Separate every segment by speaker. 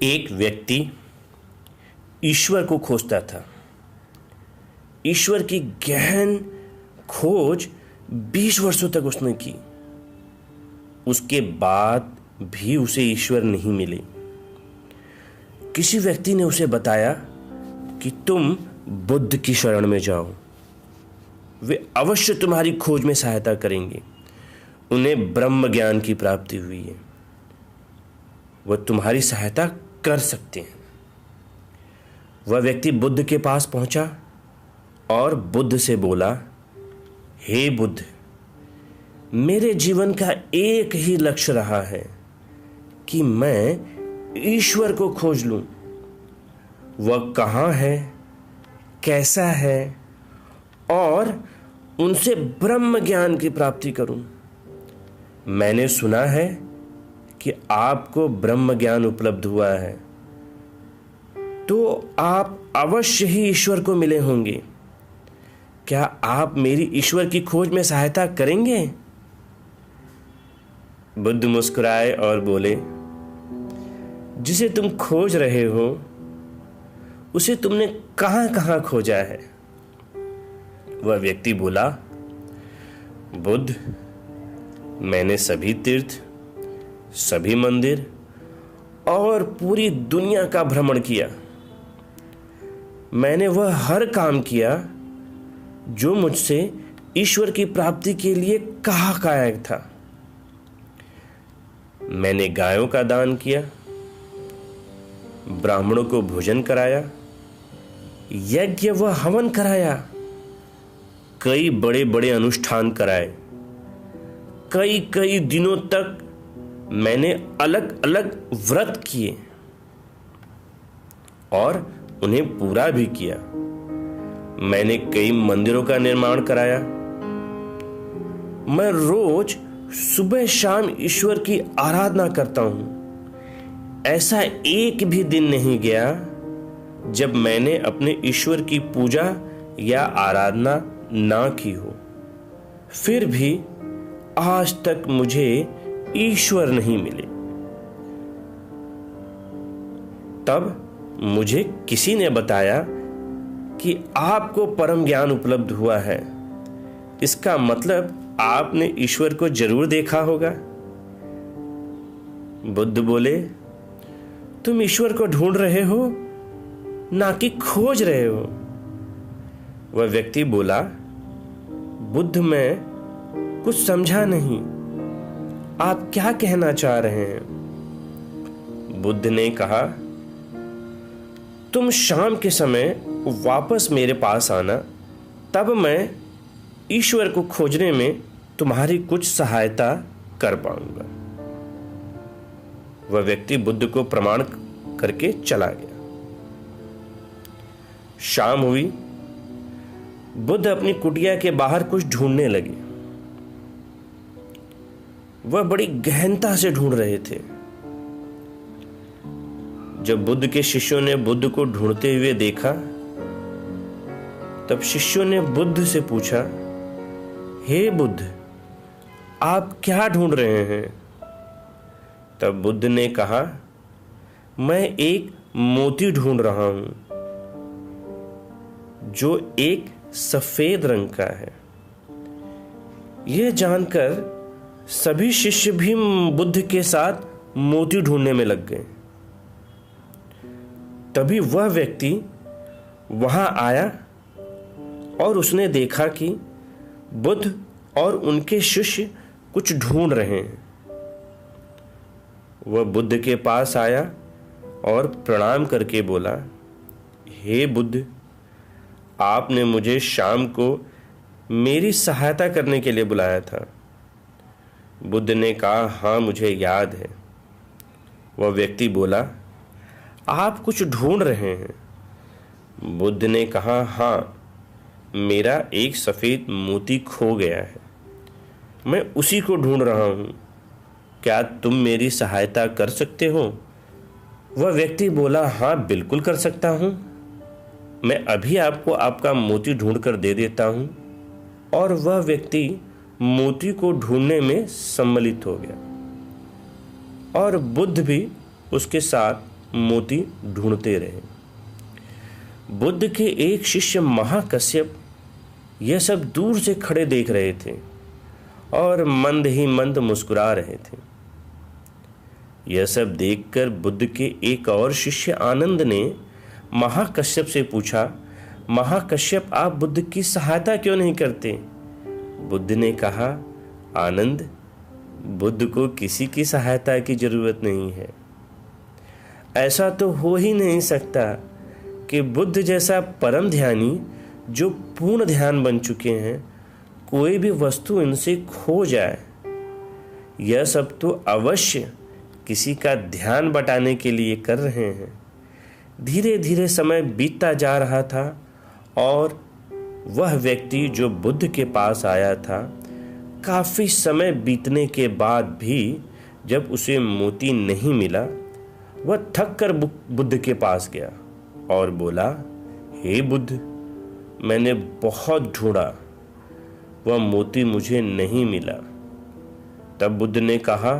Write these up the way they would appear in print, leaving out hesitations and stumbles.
Speaker 1: एक व्यक्ति ईश्वर को खोजता था। ईश्वर की गहन खोज 20 वर्षों तक उसने की। उसके बाद भी उसे ईश्वर नहीं मिले। किसी व्यक्ति ने उसे बताया कि तुम बुद्ध की शरण में जाओ, वे अवश्य तुम्हारी खोज में सहायता करेंगे। उन्हें ब्रह्म ज्ञान की प्राप्ति हुई है, वह तुम्हारी सहायता कर सकते हैं। वह व्यक्ति बुद्ध के पास पहुंचा और बुद्ध से बोला, हे बुद्ध, मेरे जीवन का एक ही लक्ष्य रहा है कि मैं ईश्वर को खोज लूं। वह कहाँ है, कैसा है, और उनसे ब्रह्म ज्ञान की प्राप्ति करूं। मैंने सुना है कि आपको ब्रह्म ज्ञान उपलब्ध हुआ है, तो आप अवश्य ही ईश्वर को मिले होंगे। क्या आप मेरी ईश्वर की खोज में सहायता करेंगे? बुद्ध मुस्कुराए और बोले, जिसे तुम खोज रहे हो उसे तुमने कहां कहां खोजा है? वह व्यक्ति बोला, बुद्ध, मैंने सभी तीर्थ, सभी मंदिर और पूरी दुनिया का भ्रमण किया। मैंने वह हर काम किया जो मुझसे ईश्वर की प्राप्ति के लिए कहा गया था। मैंने गायों का दान किया, ब्राह्मणों को भोजन कराया, यज्ञ व हवन कराया, कई बड़े बड़े अनुष्ठान कराए। कई कई दिनों तक मैंने अलग अलग व्रत किए और उन्हें पूरा भी किया। मैंने कई मंदिरों का निर्माण कराया। मैं रोज सुबह शाम ईश्वर की आराधना करता हूं। ऐसा एक भी दिन नहीं गया जब मैंने अपने ईश्वर की पूजा या आराधना ना की हो। फिर भी आज तक मुझे ईश्वर नहीं मिले। तब मुझे किसी ने बताया कि आपको परम ज्ञान उपलब्ध हुआ है। इसका मतलब आपने ईश्वर को जरूर देखा होगा। बुद्ध बोले, तुम ईश्वर को ढूंढ रहे हो, ना कि खोज रहे हो। वह व्यक्ति बोला, बुद्ध, मैं कुछ समझा नहीं, आप क्या कहना चाह रहे हैं? बुद्ध ने कहा, तुम शाम के समय वापस मेरे पास आना, तब मैं ईश्वर को खोजने में तुम्हारी कुछ सहायता कर पाऊंगा। वह व्यक्ति बुद्ध को प्रणाम करके चला गया। शाम हुई। बुद्ध अपनी कुटिया के बाहर कुछ ढूंढने लगे। वह बड़ी गहनता से ढूंढ रहे थे। जब बुद्ध के शिष्यों ने बुद्ध को ढूंढते हुए देखा, तब शिष्यों ने बुद्ध से पूछा, हे बुद्ध, आप क्या ढूंढ रहे हैं? तब बुद्ध ने कहा, मैं एक मोती ढूंढ रहा हूं जो एक सफेद रंग का है। यह जानकर सभी शिष्य भी बुद्ध के साथ मोती ढूंढने में लग गए। तभी वह व्यक्ति वहां आया और उसने देखा कि बुद्ध और उनके शिष्य कुछ ढूंढ रहे हैं। वह बुद्ध के पास आया और प्रणाम करके बोला, हे बुद्ध, आपने मुझे शाम को मेरी सहायता करने के लिए बुलाया था। बुद्ध ने कहा, हाँ, मुझे याद है। वह व्यक्ति बोला, आप कुछ ढूंढ रहे हैं? बुद्ध ने कहा, हाँ, मेरा एक सफेद मोती खो गया है, मैं उसी को ढूंढ रहा हूं। क्या तुम मेरी सहायता कर सकते हो? वह व्यक्ति बोला, हाँ, बिल्कुल कर सकता हूं। मैं अभी आपको आपका मोती ढूंढ कर दे देता हूं। और वह व्यक्ति मोती को ढूंढने में सम्मिलित हो गया और बुद्ध भी उसके साथ मोती ढूंढते रहे। बुद्ध के एक शिष्य महाकश्यप यह सब दूर से खड़े देख रहे थे और मंद ही मंद मुस्कुरा रहे थे। यह सब देखकर बुद्ध के एक और शिष्य आनंद ने महाकश्यप से पूछा, महाकश्यप, आप बुद्ध की सहायता क्यों नहीं करते? बुद्ध ने कहा, आनंद, बुद्ध को किसी की सहायता की जरूरत नहीं है। ऐसा तो हो ही नहीं सकता कि बुद्ध जैसा परम ध्यानी जो पूर्ण ध्यान बन चुके हैं, कोई भी वस्तु इनसे खो जाए। यह सब तो अवश्य किसी का ध्यान बटाने के लिए कर रहे हैं। धीरे धीरे समय बीतता जा रहा था और वह व्यक्ति जो बुद्ध के पास आया था, काफी समय बीतने के बाद भी जब उसे मोती नहीं मिला, वह थक कर बुद्ध के पास गया और बोला, हे बुद्ध, मैंने बहुत ढूंढा, वह मोती मुझे नहीं मिला। तब बुद्ध ने कहा,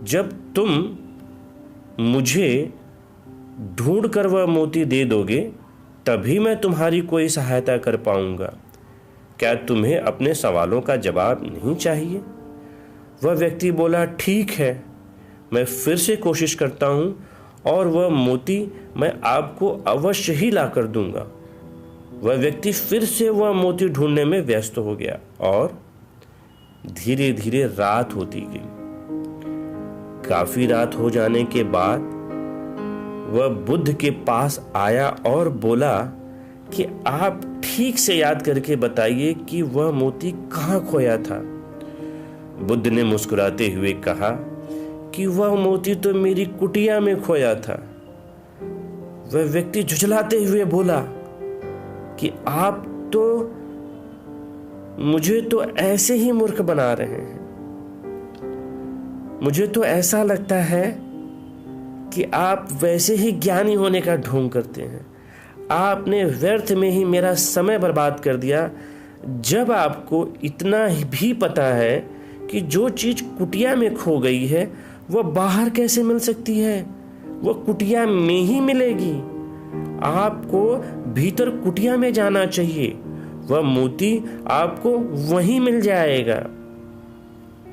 Speaker 1: जब तुम मुझे ढूंढ कर वह मोती दे दोगे तभी मैं तुम्हारी कोई सहायता कर पाऊंगा। क्या तुम्हें अपने सवालों का जवाब नहीं चाहिए? वह व्यक्ति बोला, ठीक है, मैं फिर से कोशिश करता हूं और वह मोती मैं आपको अवश्य ही ला कर दूंगा। वह व्यक्ति फिर से वह मोती ढूंढने में व्यस्त हो गया और धीरे धीरे रात होती गई। काफी रात हो जाने के बाद वह बुद्ध के पास आया और बोला कि आप ठीक से याद करके बताइए कि वह मोती कहाँ खोया था। बुद्ध ने मुस्कुराते हुए कहा कि वह मोती तो मेरी कुटिया में खोया था। वह व्यक्ति झुझलाते हुए बोला कि आप तो मुझे तो ऐसे ही मूर्ख बना रहे हैं। मुझे तो ऐसा लगता है कि आप वैसे ही ज्ञानी होने का ढोंग करते हैं। आपने व्यर्थ में ही मेरा समय बर्बाद कर दिया, जब आपको इतना भी पता है कि जो चीज कुटिया में खो गई है वह बाहर कैसे मिल सकती है, वह कुटिया में ही मिलेगी। आपको भीतर कुटिया में जाना चाहिए, वह मोती आपको वहीं मिल जाएगा।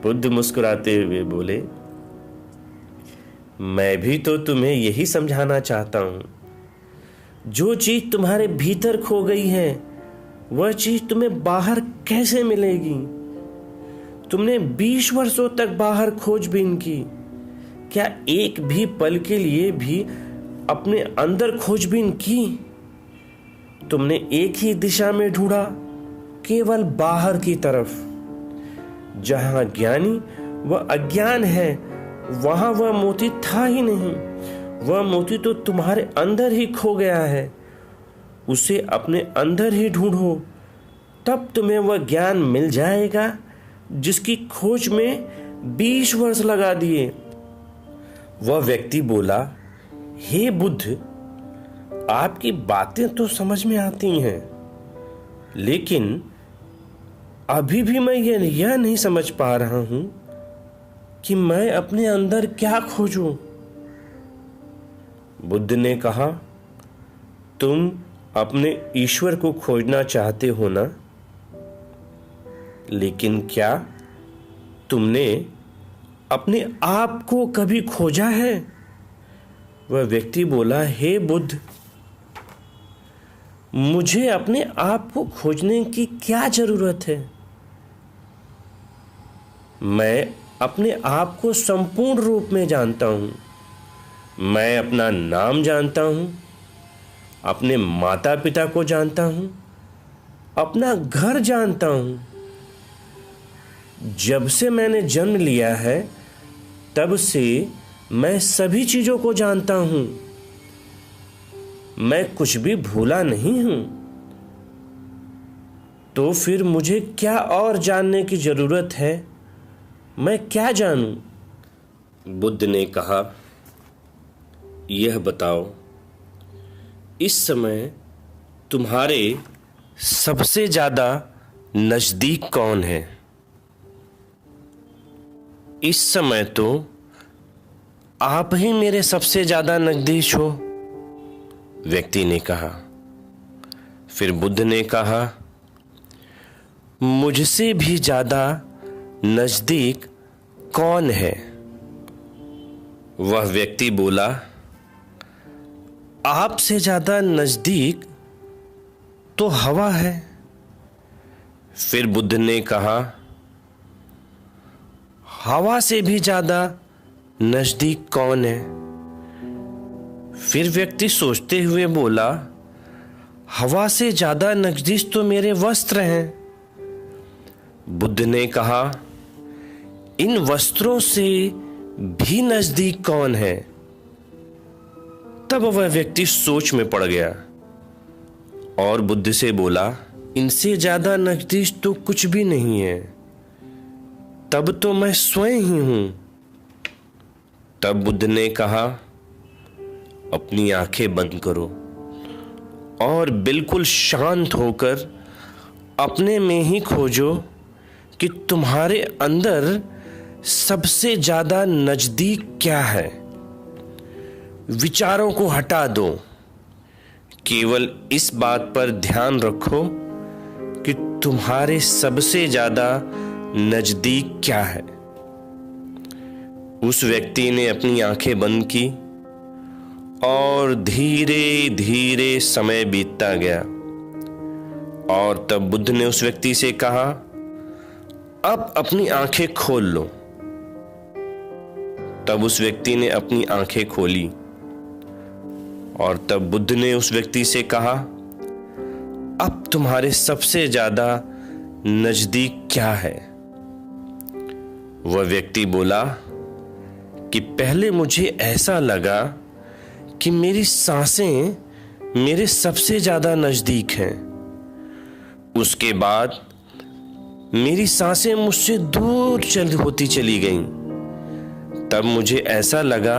Speaker 1: बुद्ध मुस्कुराते हुए बोले, मैं भी तो तुम्हें यही समझाना चाहता हूं। जो चीज तुम्हारे भीतर खो गई है वह चीज तुम्हें बाहर कैसे मिलेगी? तुमने 20 वर्षों तक बाहर खोजबीन की, क्या एक भी पल के लिए भी अपने अंदर खोजबीन की? तुमने एक ही दिशा में ढूंढा, केवल बाहर की तरफ। जहां ज्ञानी व अज्ञान है वहां वह मोती था ही नहीं। वह मोती तो तुम्हारे अंदर ही खो गया है। उसे अपने अंदर ही ढूंढो, तब तुम्हें वह ज्ञान मिल जाएगा जिसकी खोज में 20 वर्ष लगा दिए। वह व्यक्ति बोला, हे बुद्ध, आपकी बातें तो समझ में आती हैं, लेकिन अभी भी मैं यह नहीं समझ पा रहा हूं कि मैं अपने अंदर क्या खोजूं। बुद्ध ने कहा, तुम अपने ईश्वर को खोजना चाहते हो ना, लेकिन क्या तुमने अपने आप को कभी खोजा है? वह व्यक्ति बोला, हे बुद्ध, मुझे अपने आप को खोजने की क्या जरूरत है? मैं अपने आप को संपूर्ण रूप में जानता हूं। मैं अपना नाम जानता हूं, अपने माता पिता को जानता हूं, अपना घर जानता हूं। जब से मैंने जन्म लिया है तब से मैं सभी चीजों को जानता हूं। मैं कुछ भी भूला नहीं हूं। तो फिर मुझे क्या और जानने की जरूरत है? मैं क्या जानूं? बुद्ध ने कहा, यह बताओ, इस समय तुम्हारे सबसे ज्यादा नजदीक कौन है? इस समय तो आप ही मेरे सबसे ज्यादा नजदीक हो, व्यक्ति ने कहा। फिर बुद्ध ने कहा, मुझसे भी ज्यादा नजदीक कौन है? वह व्यक्ति बोला, आपसे ज्यादा नजदीक तो हवा है। फिर बुद्ध ने कहा, हवा से भी ज्यादा नजदीक कौन है? फिर व्यक्ति सोचते हुए बोला, हवा से ज्यादा नजदीक तो मेरे वस्त्र हैं। बुद्ध ने कहा, इन वस्त्रों से भी नजदीक कौन है? तब वह व्यक्ति सोच में पड़ गया और बुद्ध से बोला, इनसे ज्यादा नजदीक तो कुछ भी नहीं है, तब तो मैं स्वयं ही हूं। तब बुद्ध ने कहा, अपनी आंखें बंद करो और बिल्कुल शांत होकर अपने में ही खोजो कि तुम्हारे अंदर सबसे ज्यादा नजदीक क्या है। विचारों को हटा दो, केवल इस बात पर ध्यान रखो कि तुम्हारे सबसे ज्यादा नजदीक क्या है। उस व्यक्ति ने अपनी आंखें बंद की और धीरे धीरे समय बीतता गया और तब बुद्ध ने उस व्यक्ति से कहा, अब अपनी आंखें खोल लो। तब उस व्यक्ति ने अपनी आंखें खोली और तब बुद्ध ने उस व्यक्ति से कहा, अब तुम्हारे सबसे ज्यादा नजदीक क्या है? वह व्यक्ति बोला कि पहले मुझे ऐसा लगा कि मेरी सांसें मेरे सबसे ज्यादा नजदीक हैं। उसके बाद मेरी सांसें मुझसे दूर होती चली गईं। तब मुझे ऐसा लगा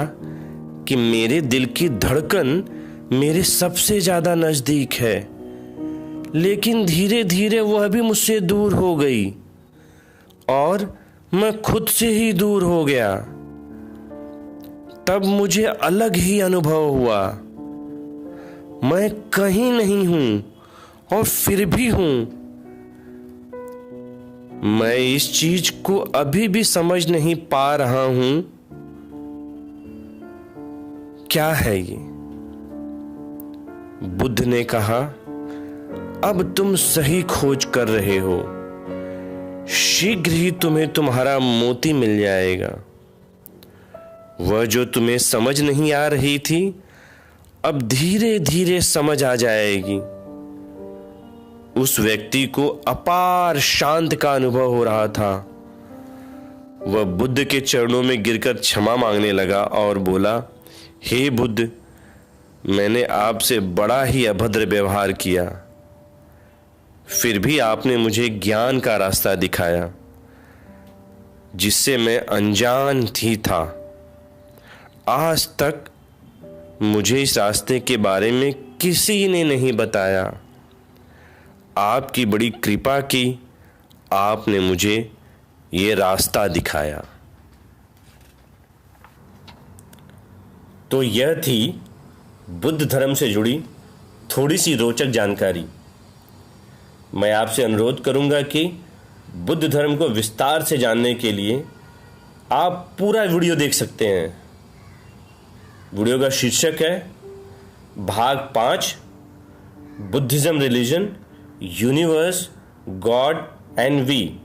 Speaker 1: कि मेरे दिल की धड़कन मेरे सबसे ज्यादा नजदीक है, लेकिन धीरे धीरे वह भी मुझसे दूर हो गई और मैं खुद से ही दूर हो गया। तब मुझे अलग ही अनुभव हुआ, मैं कहीं नहीं हूं और फिर भी हूं। मैं इस चीज को अभी भी समझ नहीं पा रहा हूं, क्या है ये? बुद्ध ने कहा, अब तुम सही खोज कर रहे हो, शीघ्र ही तुम्हें तुम्हारा मोती मिल जाएगा। वह जो तुम्हें समझ नहीं आ रही थी, अब धीरे धीरे समझ आ जाएगी। उस व्यक्ति को अपार शांत का अनुभव हो रहा था। वह बुद्ध के चरणों में गिरकर क्षमा मांगने लगा और बोला, हे बुद्ध, मैंने आपसे बड़ा ही अभद्र व्यवहार किया, फिर भी आपने मुझे ज्ञान का रास्ता दिखाया जिससे मैं अनजान ही था। आज तक मुझे इस रास्ते के बारे में किसी ने नहीं बताया। आपकी बड़ी कृपा की, आपने मुझे ये रास्ता दिखाया। तो यह थी बुद्ध धर्म से जुड़ी थोड़ी सी रोचक जानकारी। मैं आपसे अनुरोध करूंगा कि बुद्ध धर्म को विस्तार से जानने के लिए आप पूरा वीडियो देख सकते हैं। वीडियो का शीर्षक है भाग 5, Buddhism religion, universe, God and we.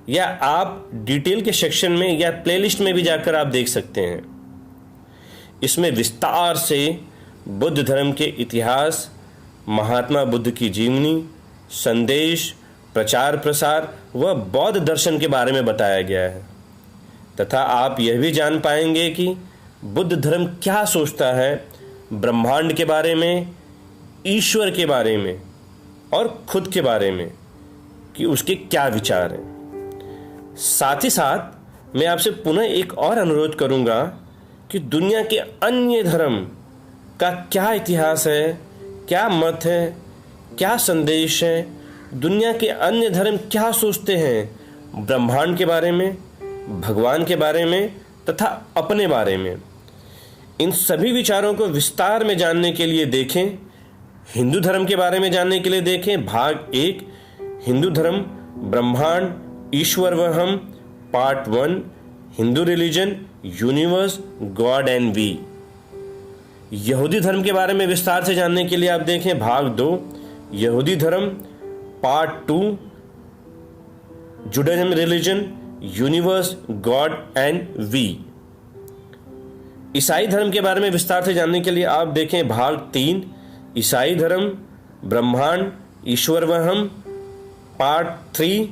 Speaker 1: या आप डिटेल के सेक्शन में या प्लेलिस्ट में भी जाकर आप देख सकते हैं। इसमें विस्तार से बुद्ध धर्म के इतिहास, महात्मा बुद्ध की जीवनी, संदेश, प्रचार प्रसार व बौद्ध दर्शन के बारे में बताया गया है तथा आप यह भी जान पाएंगे कि बुद्ध धर्म क्या सोचता है ब्रह्मांड के बारे में, ईश्वर के बारे में और खुद के बारे में, कि उसके क्या विचार हैं। साथ ही साथ मैं आपसे पुनः एक और अनुरोध करूंगा कि दुनिया के अन्य धर्म का क्या इतिहास है, क्या मत है, क्या संदेश है, दुनिया के अन्य धर्म क्या सोचते हैं ब्रह्मांड के बारे में, भगवान के बारे में तथा अपने बारे में। इन सभी विचारों को विस्तार में जानने के लिए देखें, हिंदू धर्म के बारे में जानने के लिए देखें भाग 1, हिंदू धर्म, ब्रह्मांड, ईश्वर व हम, part 1, Hindu religion, universe, God and we. यहूदी धर्म के बारे में विस्तार से जानने के लिए आप देखें भाग 2, यहूदी धर्म, part 2, Judaism religion, universe, God and we. ईसाई धर्म के बारे में विस्तार से जानने के लिए आप देखें भाग 3, ईसाई धर्म, ब्रह्मांड, ईश्वर व हम, part 3,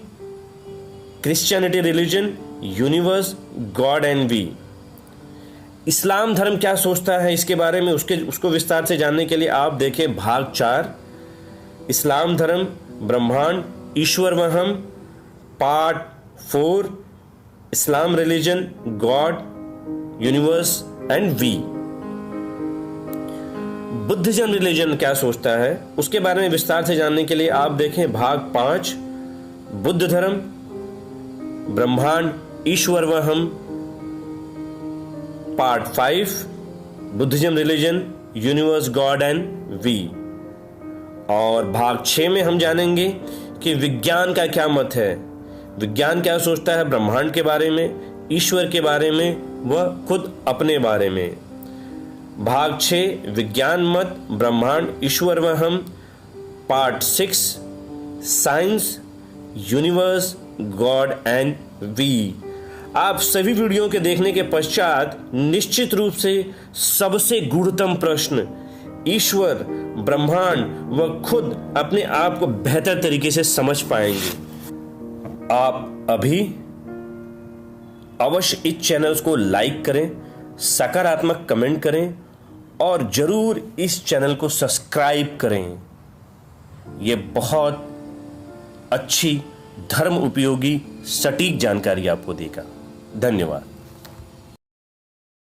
Speaker 1: Christianity religion, universe, God and we. इस्लाम धर्म क्या सोचता है इसके बारे में उसको विस्तार से जानने के लिए आप देखें भाग 4, इस्लाम धर्म, ब्रह्मांड, ईश्वर व हम, part 4, Islam religion, God, universe and we. Buddhism religion क्या सोचता है उसके बारे में विस्तार से जानने के लिए आप देखें भाग 5, बुद्ध धर्म, ब्रह्मांड, ईश्वर व हम, part 5, Buddhism religion, universe, God and we. और भाग 6 में हम जानेंगे कि विज्ञान का क्या मत है, विज्ञान क्या सोचता है ब्रह्मांड के बारे में, ईश्वर के बारे में व खुद अपने बारे में। भाग 6, विज्ञान मत, ब्रह्मांड, ईश्वर व हम, part 6, science, universe, God and we. आप सभी वीडियो के देखने के पश्चात निश्चित रूप से सबसे गूढ़तम प्रश्न, ईश्वर, ब्रह्मांड व खुद अपने आप को बेहतर तरीके से समझ पाएंगे। आप अभी अवश्य इस चैनल को लाइक करें, सकारात्मक कमेंट करें और जरूर इस चैनल को सब्सक्राइब करें। यह बहुत अच्छी धर्म उपयोगी सटीक जानकारी आपको देगा। धन्यवाद।